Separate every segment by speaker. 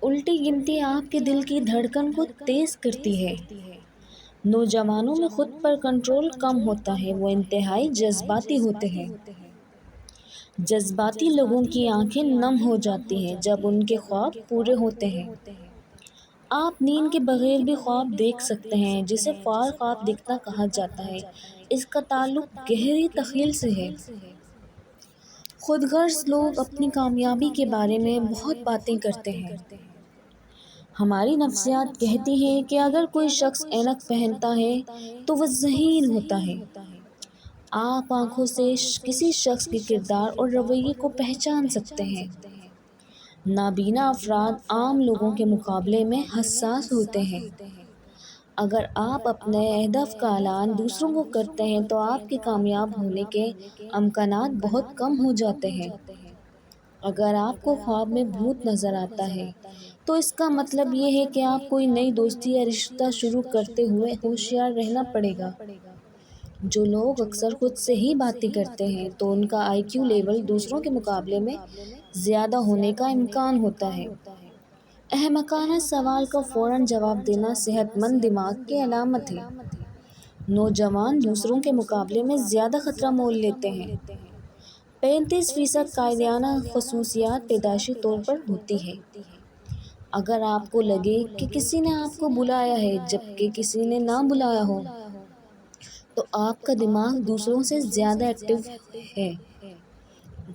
Speaker 1: الٹی گنتی آپ کے دل کی دھڑکن کو تیز کرتی ہے۔ نوجوانوں میں خود پر کنٹرول کم ہوتا ہے، وہ انتہائی جذباتی ہوتے ہیں۔ جذباتی لوگوں کی آنکھیں نم ہو جاتی ہیں جب ان کے خواب پورے ہوتے ہیں۔ آپ نیند کے بغیر بھی خواب دیکھ سکتے ہیں، جسے فعال خواب دیکھنا کہا جاتا ہے۔ اس کا تعلق گہری تخیل سے ہے۔ خود غرض لوگ اپنی کامیابی کے بارے میں بہت باتیں کرتے ہیں۔ ہماری نفسیات کہتی ہے کہ اگر کوئی شخص اینک پہنتا ہے تو وہ ذہین ہوتا ہے۔ آپ آنکھوں سے کسی شخص کے کردار اور رویے کو پہچان سکتے ہیں۔ نابینا افراد عام لوگوں کے مقابلے میں حساس ہوتے ہیں۔ اگر آپ اپنے ہدف کا اعلان دوسروں کو کرتے ہیں تو آپ کے کامیاب ہونے کے امکانات بہت کم ہو جاتے ہیں۔ اگر آپ کو خواب میں بھوت نظر آتا ہے تو اس کا مطلب یہ ہے کہ آپ کوئی نئی دوستی یا رشتہ شروع کرتے ہوئے ہوشیار رہنا پڑے گا۔ جو لوگ اکثر خود سے ہی باتیں کرتے ہیں تو ان کا آئی کیو لیول دوسروں کے مقابلے میں زیادہ ہونے کا امکان ہوتا ہے۔ احمقانہ سوال کا فوراً جواب دینا صحت مند دماغ کی علامت ہے۔ نوجوان دوسروں کے مقابلے میں زیادہ خطرہ مول لیتے ہیں۔ 35% قائدانہ خصوصیات پیدائشی طور پر ہوتی ہے۔ اگر آپ کو لگے کہ کسی نے آپ کو بلایا ہے جبکہ کسی نے نہ بلایا ہو تو آپ کا دماغ دوسروں سے زیادہ ایکٹیو ہے۔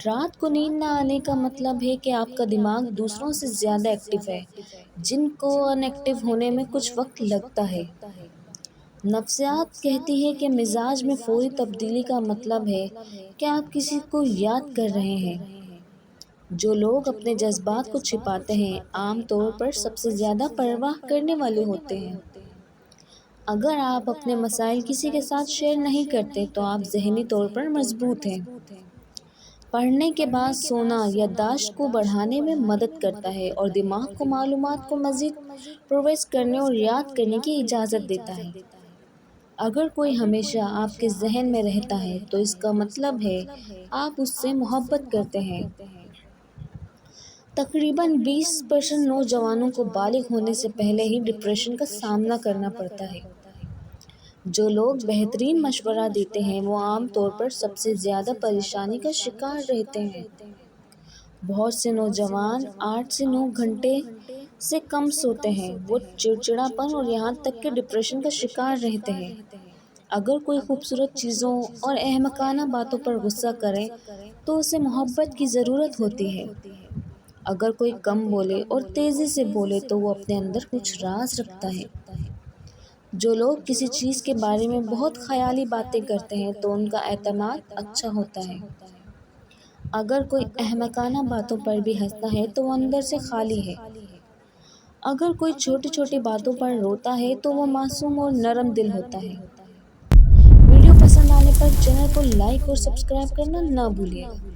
Speaker 1: رات کو نیند نہ آنے کا مطلب ہے کہ آپ کا دماغ دوسروں سے زیادہ ایکٹیو ہے، جن کو ان ایکٹیو ہونے میں کچھ وقت لگتا ہے۔ نفسیات کہتی ہے کہ مزاج میں فوری تبدیلی کا مطلب ہے کہ آپ کسی کو یاد کر رہے ہیں۔ جو لوگ اپنے جذبات کو چھپاتے ہیں عام طور پر سب سے زیادہ پرواہ کرنے والے ہوتے ہیں۔ اگر آپ اپنے مسائل کسی کے ساتھ شیئر نہیں کرتے تو آپ ذہنی طور پر مضبوط ہیں۔ پڑھنے کے بعد سونا یادداشت کو بڑھانے میں مدد کرتا ہے اور دماغ کو معلومات کو مزید پروسیس کرنے اور یاد کرنے کی اجازت دیتا ہے۔ اگر کوئی ہمیشہ آپ کے ذہن میں رہتا ہے تو اس کا مطلب ہے آپ اس سے محبت کرتے ہیں۔ تقریباً 20% نوجوانوں کو بالغ ہونے سے پہلے ہی ڈپریشن کا سامنا کرنا پڑتا ہے۔ جو لوگ بہترین مشورہ دیتے ہیں وہ عام طور پر سب سے زیادہ پریشانی کا شکار رہتے ہیں۔ بہت سے نوجوان 8 سے 9 گھنٹے سے کم سوتے ہیں۔ وہ چڑچڑاپن اور یہاں تک کہ ڈپریشن کا شکار رہتے ہیں۔ اگر کوئی خوبصورت چیزوں اور احمقانہ باتوں پر غصہ کرے تو اسے محبت کی ضرورت ہوتی ہے۔ اگر کوئی کم بولے اور تیزی سے بولے تو وہ اپنے اندر کچھ راز رکھتا ہے۔ جو لوگ کسی چیز کے بارے میں بہت خیالی باتیں کرتے ہیں تو ان کا اعتماد اچھا ہوتا ہے۔ اگر کوئی احمقانہ باتوں پر بھی ہنستا ہے تو وہ اندر سے خالی ہے۔ اگر کوئی چھوٹی چھوٹی باتوں پر روتا ہے تو وہ معصوم اور نرم دل ہوتا ہے۔ ویڈیو پسند آنے پر چینل کو لائک اور سبسکرائب کرنا نہ بھولیں۔